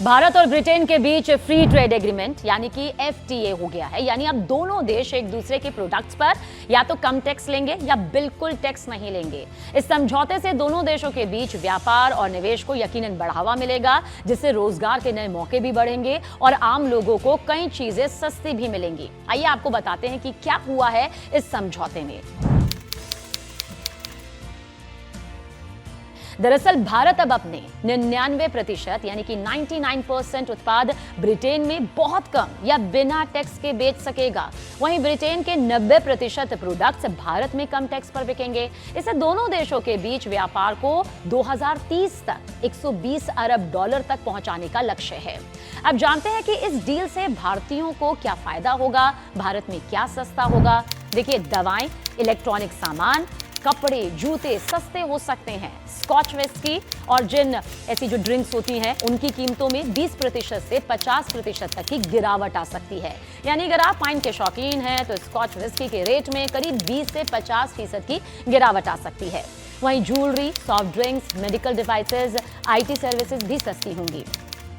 भारत और ब्रिटेन के बीच free trade agreement यानी कि एफटीए हो गया है। यानी अब दोनों देश एक दूसरे के प्रोडक्ट्स पर या तो कम टैक्स लेंगे या बिल्कुल टैक्स नहीं लेंगे। इस समझौते से दोनों देशों के बीच व्यापार और निवेश को यकीनन बढ़ावा मिलेगा, जिससे रोजगार के नए मौके भी बढ़ेंगे और आम लोगों को कई चीजें सस्ती भी मिलेंगी। आइए आपको बताते हैं कि क्या हुआ है इस समझौते में। दरअसल भारत अब अपने 99% यानी कि 99% उत्पाद ब्रिटेन में बहुत कम या बिना टैक्स के बेच सकेगा। वहीं ब्रिटेन के 90% प्रोडक्ट्स भारत में कम टैक्स पर बिकेंगे। इससे दोनों देशों के बीच व्यापार को 2030 तक 120 अरब डॉलर तक पहुंचाने का लक्ष्य है। अब जानते हैं कि इस डील से भारतीयों को क्या फायदा होगा, भारत में क्या सस्ता होगा। देखिए, दवाएं, इलेक्ट्रॉनिक सामान, कपड़े, जूते सस्ते हो सकते हैं। स्कॉच विस्की और जिन ऐसी जो ड्रिंक्स होती हैं उनकी कीमतों में 20% से 50% तक की गिरावट आ सकती है। यानी अगर आप वाइन के शौकीन हैं तो स्कॉच विस्की के रेट में करीब 20 से 50% की गिरावट आ सकती है। वहीं jewellery, soft drinks, medical devices, IT services भी सस्ती होंगी।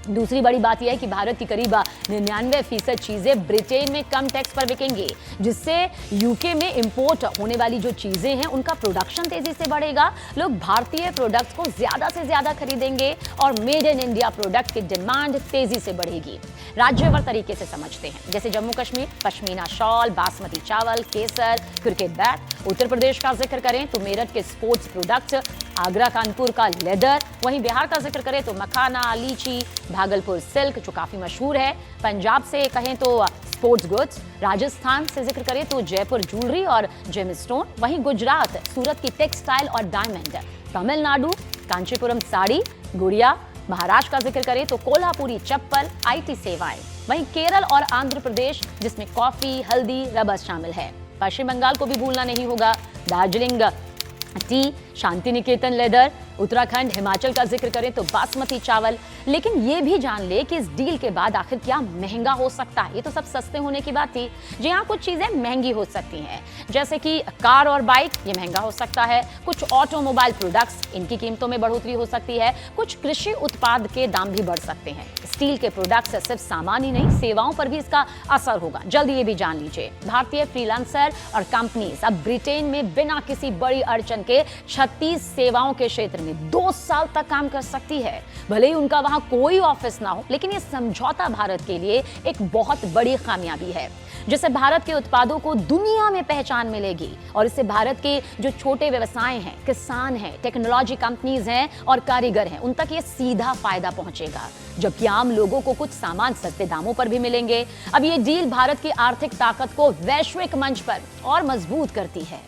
दूसरी बड़ी बात यह है कि भारत की करीब 99% चीजें ब्रिटेन में कम टैक्स पर बिकेंगी, जिससे यूके में इंपोर्ट होने वाली जो चीजें हैं उनका प्रोडक्शन तेजी से बढ़ेगा। लोग भारतीय प्रोडक्ट्स को ज्यादा से ज्यादा खरीदेंगे और मेड इन इंडिया प्रोडक्ट की डिमांड तेजी से बढ़ेगी। राज्यवार तरीके से समझते हैं, जैसे जम्मू कश्मीर पश्मीना शॉल, बासमती चावल, केसर, क्रिकेट बैट। उत्तर प्रदेश का जिक्र करें तो मेरठ के स्पोर्ट्स प्रोडक्ट, आगरा कानपुर का लेदर। वहीं बिहार का जिक्र करें तो मखाना, लीची, भागलपुर सिल्क जो काफी मशहूर है। पंजाब से कहें तो स्पोर्ट्स गुड्स। राजस्थान से जिक्र करें तो जयपुर ज्वेलरी और जेम स्टोन। वहीं गुजरात सूरत की टेक्सटाइल और डायमंड। तमिलनाडु कांचीपुरम साड़ी, गुड़िया। महाराष्ट्र का जिक्र करें तो कोल्हापुरी चप्पल, आईटी सेवाएं। वहीं केरल और आंध्र प्रदेश जिसमें कॉफी, हल्दी, रबर शामिल है। पश्चिम बंगाल को भी भूलना नहीं होगा, दार्जिलिंग टी, शांति निकेतन लेदर। उत्तराखंड, हिमाचल का जिक्र करें तो बासमती चावल। लेकिन ये भी जान ले कि इस डील के बाद आखिर क्या महंगा हो सकता है। ये तो सब सस्ते होने की बात थी। जी हाँ, कुछ चीजें महंगी हो सकती हैं, जैसे कि कार और बाइक, ये महंगा हो सकता है। कुछ ऑटोमोबाइल प्रोडक्ट्स, इनकी कीमतों में बढ़ोतरी हो सकती है। कुछ कृषि उत्पाद के दाम भी बढ़ सकते हैं। स्टील के प्रोडक्ट्स सिर्फ सामान ही नहीं, सेवाओं पर भी इसका असर होगा। जल्दी ये भी जान लीजिए, भारतीय फ्रीलांसर और कंपनीज अब ब्रिटेन में बिना किसी बड़ी अड़चन के 36 सेवाओं के क्षेत्र में 2 साल तक काम कर सकती है। भले ही उनका वहां कोई ऑफिस ना हो, लेकिन ये समझौता भारत के लिए एक बहुत बड़ी कामयाबी है, जिससे भारत के उत्पादों को दुनिया में पहचान मिलेगी। और इससे भारत के जो छोटे व्यवसाय हैं, किसान हैं, टेक्नोलॉजी कंपनीज हैं और कारीगर हैं, उन तक ये सीधा फायदा पहुंचेगा, जबकि आम लोगों को कुछ सामान सस्ते दामों पर भी मिलेंगे। अब ये डील भारत की आर्थिक ताकत को वैश्विक मंच पर और मजबूत करती है।